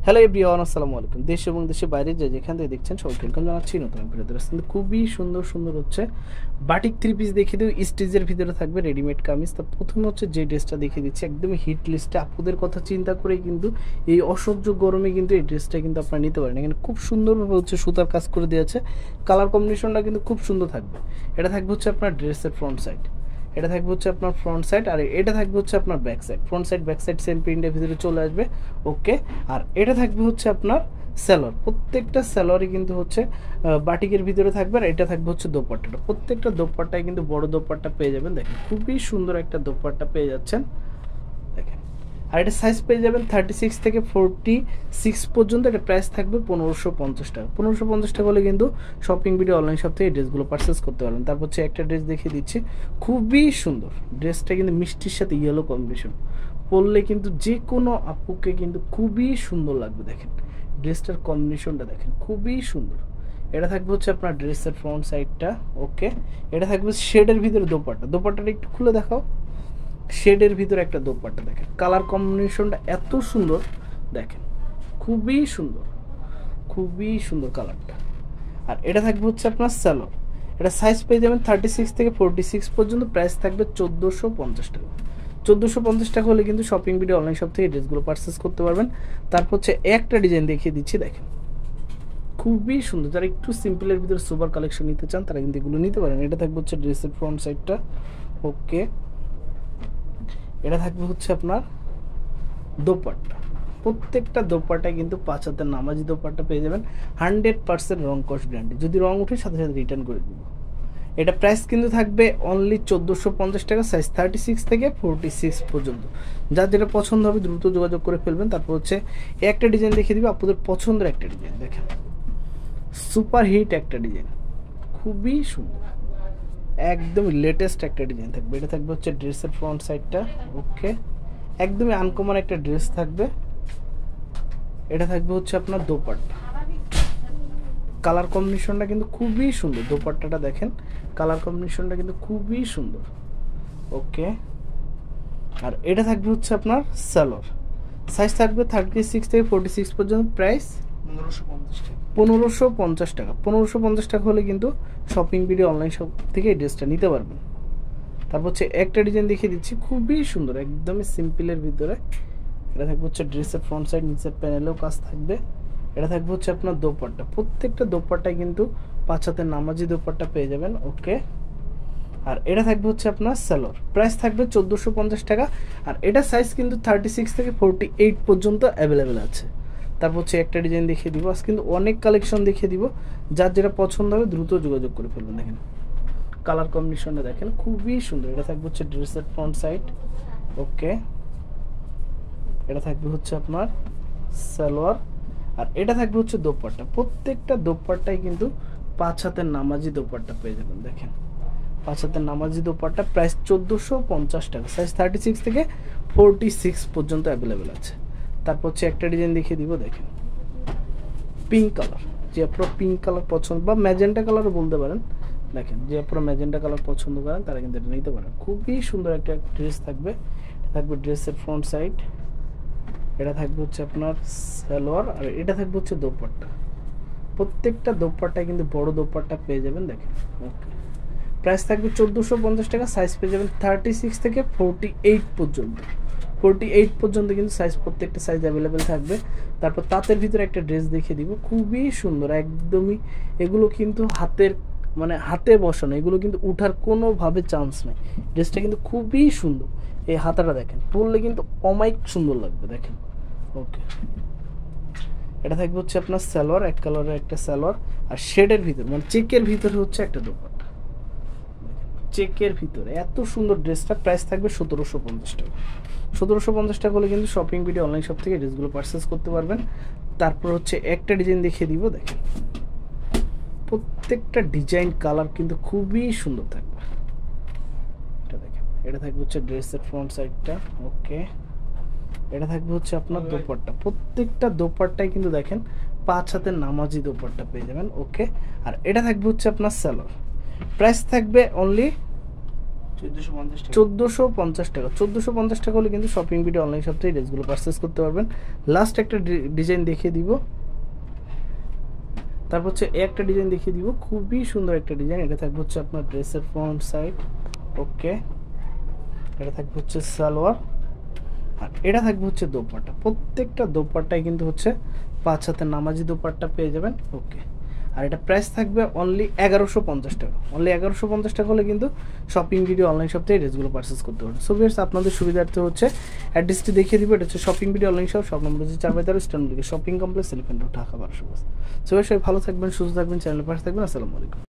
Hello everyone, আসসালামু আলাইকুম। দেশ এবং দেশের বাইরে যে যেখান থেকে দেখছেন সবাইকে ওয়েলকাম জানাচ্ছি নতুন ভিডিওতে। কিন্তু খুবই সুন্দর সুন্দর হচ্ছে বাটিক থ্রি পিস দেখিয়ে দিই। স্টিচের ভিতরে থাকবে রেডিমেড কামিজ। তো প্রথমে হচ্ছে যে ড্রেসটা দেখিয়ে দিচ্ছি একদমই হিট লিস্টে, আপুদের কথা চিন্তা করেই কিন্তু এই অসহ্য গরমে কিন্তু এই ড্রেসটা কিন্তু আপনারা নিতে পারেন। এখানে খুব সুন্দরভাবে হচ্ছে সুতার কাজ করে দিয়েছে, কালার কম্বিনেশনটা কিন্তু খুব সুন্দর থাকবে। এটা থাকবে হচ্ছে আপনার ড্রেসের ফ্রন্ট সাইড, এটা থাকবে হচ্ছে আপনার ফ্রন্ট সাইড, আর এটা থাকবে হচ্ছে আপনার back side. Front side back side same প্রিন্টের ভিতরে চলে আসবে, ওকে। আর এটা থাকবে হচ্ছে আপনার স্যালোয়ার, প্রত্যেকটা স্যালোয়ারই কিন্তু হচ্ছে বাটিকের ভিতরে থাকবে। আর এটা থাকবে হচ্ছে দোপাট্টাটা, প্রত্যেকটা দোপাট্টায় কিন্তু বড় দোপাট্টা পেয়ে যাবেন। দেখেন খুবই সুন্দর একটা দোপাট্টা পেয়ে যাচ্ছেন, দেখেন। আর এটা সাইজ পেয়ে যাবেন 36 থেকে 46 পর্যন্ত। এটা প্রাইস থাকবে 1550 টাকা। 1550 টাকা হলে কিন্তু শপিং ভিডিও অনলাইন শপ থেকে এই ড্রেসগুলো পারচেস করতে পারবেন। তারপর হচ্ছে একটা ড্রেস দেখিয়ে দিচ্ছি, খুবই সুন্দর ড্রেসটা, কিন্তু মিষ্টির সাথে ইয়েলো কম্বিনেশন, পরলে কিন্তু যে কোনো আপুকে কিন্তু খুবই সুন্দর লাগবে। দেখেন ড্রেসটার কম্বিনেশনটা দেখেন, খুবই সুন্দর। এটা থাকবে হচ্ছে আপনার ড্রেসের ফ্রন্ট সাইডটা, ওকে। এটা থাকবে শেডের ভিতরে দোপাট্টা, দোপাট্টাটা একটু খুলে দেখাও। শেডের ভিতরে একটা দোপাট্টা, দেখেন কালার কম্বিনেশনটা এত সুন্দর, দেখেন খুবই সুন্দর, খুবই সুন্দর কালারটা। আর এটা থাকবে হচ্ছে আপনার স্যালোয়ার, এটা সাইজ পেয়ে যাবেন 36 থেকে 46 পর্যন্ত। প্রাইস থাকবে 1450 টাকা। 1450 টাকা হলে কিন্তু শপিং ভিডিও অনলাইন শপ থেকে ড্রেসগুলো পারচেস করতে পারবেন। তারপর হচ্ছে একটা ডিজাইন দেখিয়ে দিচ্ছি, দেখেন খুবই সুন্দর। যারা একটু সিম্পলের ভিতরে সুপার কালেকশন নিতে চান তারা কিন্তু এগুলো নিতে পারেন। এটা থাকবে হচ্ছে ড্রেসের ফ্রন্ট সাইডটা, ওকে। এটা থাকবে হচ্ছে আপনার দোপাট্টা, প্রত্যেকটা দোপাট্টায় কিন্তু 5 হাতের নামাজি দোপাট্টা পেয়ে যাবেন। 100% রং কস গ্যারান্টি, যদি রং উঠে সাথে সাথে রিটার্ন করে দিব। এটা প্রাইস কিন্তু থাকবে অনলি 1450 টাকা, সাইজ 36 থেকে 46 পর্যন্ত। যার যেটা পছন্দ হবে দ্রুত যোগাযোগ করে ফেলবেন। তারপর হচ্ছে একটা ডিজাইন দেখিয়ে দিবে, আপনাদের পছন্দের একটা ডিজাইন, দেখেন সুপার হিট একটা ডিজাইন, খুবই সুন্দর, একদম লেটেস্ট একটা ডিজাইন থাকবে। এটা থাকবে হচ্ছে ড্রেসের ফ্রন্ট সাইডটা, ওকে। একদমই আনকমন একটা ড্রেস থাকবে। এটা থাকবে হচ্ছে আপনার দোপাট্টা, কালার কম্বিনেশনটা কিন্তু খুবই সুন্দর। দোপাট্টাটা দেখেন, কালার কম্বিনেশনটা কিন্তু খুবই সুন্দর, ওকে। আর এটা থাকবে হচ্ছে আপনার সালোয়ার, সাইজ থাকবে 36 থেকে 46 পর্যন্ত। প্রাইস 1550 টাকা। 1550 টাকা হলে কিন্তু শপিং ভিডিও অনলাইন শপ থেকে এই ড্রেসটা নিতে পারবেন। তারপর হচ্ছে একটা ডিজাইন দেখিয়ে দিচ্ছি, খুবই সুন্দর, একদমই সিম্পলের ভিতরে। এটা থাকবে হচ্ছে ড্রেসের ফ্রন্ট সাইড, নিচের প্যানেলেও কাজ থাকবে। এটা থাকবে হচ্ছে আপনার দোপাট্টা, প্রত্যেকটা দোপাট্টায় কিন্তু 5 হাতের নামাজি দোপাট্টা পেয়ে যাবেন, ওকে। আর এটা থাকবে হচ্ছে আপনার সালোয়ার, প্রাইস থাকবে 1450 টাকা। আর এটা সাইজ কিন্তু 36 থেকে 48 পর্যন্ত অ্যাভেলেবেল আছে। তারপর হচ্ছে একটা ডিজাইন দেখিয়ে দিব, আজ কিন্তু অনেক কালেকশন দেখিয়ে দিব। যার যেটা পছন্দ হবে দ্রুত যোগাযোগ করে ফেলবেন। দেখেন কালার কম্বিনেশনটা দেখেন, খুবই সুন্দর। এটা থাকবে হচ্ছে ড্রেসের ফ্রন্ট সাইড, ওকে। এটা থাকবে হচ্ছে আপনার সালোয়ার, আর এটা থাকবে হচ্ছে দোপাট্টা, প্রত্যেকটা দোপাট্টায় কিন্তু 5 হাতের নামাজি দোপাট্টা পেয়ে যাবেন। দেখেন 5 হাতের নামাজি দোপাট্টা, প্রাইস 1450 টাকা, সাইজ 36 থেকে 46 পর্যন্ত অ্যাভেলেবেল আছে। তারপর হচ্ছে একটা ডিজাইন দেখিয়ে দিব, দেখেন পিঙ্ক কালার, যে আপনারা পিঙ্ক কালার পছন্দ বা ম্যাজেন্টা কালারও বলতে পারেন। দেখেন যে আপনারা ম্যাজেন্টা কালার পছন্দ করেন তারা কিন্তু এটা নিতে পারেন। খুবই সুন্দর একটা ড্রেস থাকবে। থাকবে ড্রেসের ফ্রন্ট সাইড, এটা থাকবে হচ্ছে আপনার সালোয়ার, আর এটা থাকবে হচ্ছে দোপাট্টা, প্রত্যেকটা দোপাট্টায় কিন্তু বড় দোপাট্টা পেয়ে যাবেন। দেখেন ওকে, প্রাইস থাকবে 1450 টাকা, সাইজ পেয়ে যাবেন 36 থেকে 48 পর্যন্ত। 48 পর্যন্ত কিন্তু সাইজ, প্রত্যেকটা সাইজ অ্যাভেলেবেল থাকবে। তারপর তাঁতের ভিতরে একটা ড্রেস দেখিয়ে দিব, খুবই সুন্দর, একদমই এগুলো কিন্তু হাতের মানে হাতে বসানো, এগুলো কিন্তু উঠার কোনোভাবে চান্স নেই। ড্রেসটা কিন্তু খুবই সুন্দর, এই হাতাটা দেখেন, পরলে কিন্তু অমাইক সুন্দর লাগবে। দেখেন ওকে, এটা থাকবে হচ্ছে আপনার সালোয়ার, এক কালারের একটা সালোয়ার, আর শেডের ভিতরে মানে চেকের ভিতরে হচ্ছে একটা দোপাট্টা, চেকের ভিতরে এত সুন্দর ড্রেসটা। প্রাইস থাকবে 1750 টাকা। 1750 টাকা হলে কিন্তু শপিং ভিডিও অনলাইন শপ থেকে ড্রেসগুলো পারচেস করতে পারবেন। তারপর হচ্ছে একটা ডিজাইন দেখিয়ে দিব, দেখেন প্রত্যেকটা ডিজাইন কালার কিন্তু খুবই সুন্দর থাকবে। এটা দেখেন, এটা থাকবে হচ্ছে ড্রেসের ফ্রন্ট সাইডটা, ওকে। এটা থাকবে হচ্ছে আপনার দোপাট্টা, প্রত্যেকটা দোপাট্টায় কিন্তু দেখেন 5 হাতের নামাজি দোপাট্টা পেয়ে যাবেন, ওকে। আর এটা থাকবে হচ্ছে আপনার সালোয়ার, প্রাইস থাকবে অনলি 1450 টাকা। 1450 টাকা হলে কিন্তু শপিং ভিডিও অনলাইন শপ থেকে ড্রেসগুলো পারচেস করতে পারবেন। লাস্ট একটা ডিজাইন দেখিয়ে দিব, তারপর হচ্ছে একটা ডিজাইন দেখিয়ে দিব, খুবই সুন্দর একটা ডিজাইন। এটা থাকবে হচ্ছে আপনার ড্রেসের ফ্রন্ট সাইড, ওকে। এটা থাকবে হচ্ছে সালোয়ার, আর এটা থাকবে হচ্ছে দোপাট্টা। প্রত্যেকটা দোপাট্টায় কিন্তু হচ্ছে 5 হাতের নামাজি দোপাট্টা পেয়ে যাবেন, ওকে। আর এটা প্রাইস থাকবে অনলি 1150 টাকা। অনলি 1150 টাকা হলে কিন্তু শপিং ভিডিও অনলাইন শপ থেকে ড্রেসগুলো পারচেস করতে পারবেন। সো ভিউয়ার্স, আপনাদের সুবিধার্থে হচ্ছে অ্যাড্রেসটি দেখিয়ে দিব। এটা হচ্ছে shopping video online shop, shop number হচ্ছে 4/13 stand shopping complex, elephant road, Dhaka 1200। So সবাই ভালো থাকবেন, সুস্থ থাকবেন, চ্যানেলের পাশে থাকবেন। আসসালামু আলাইকুম।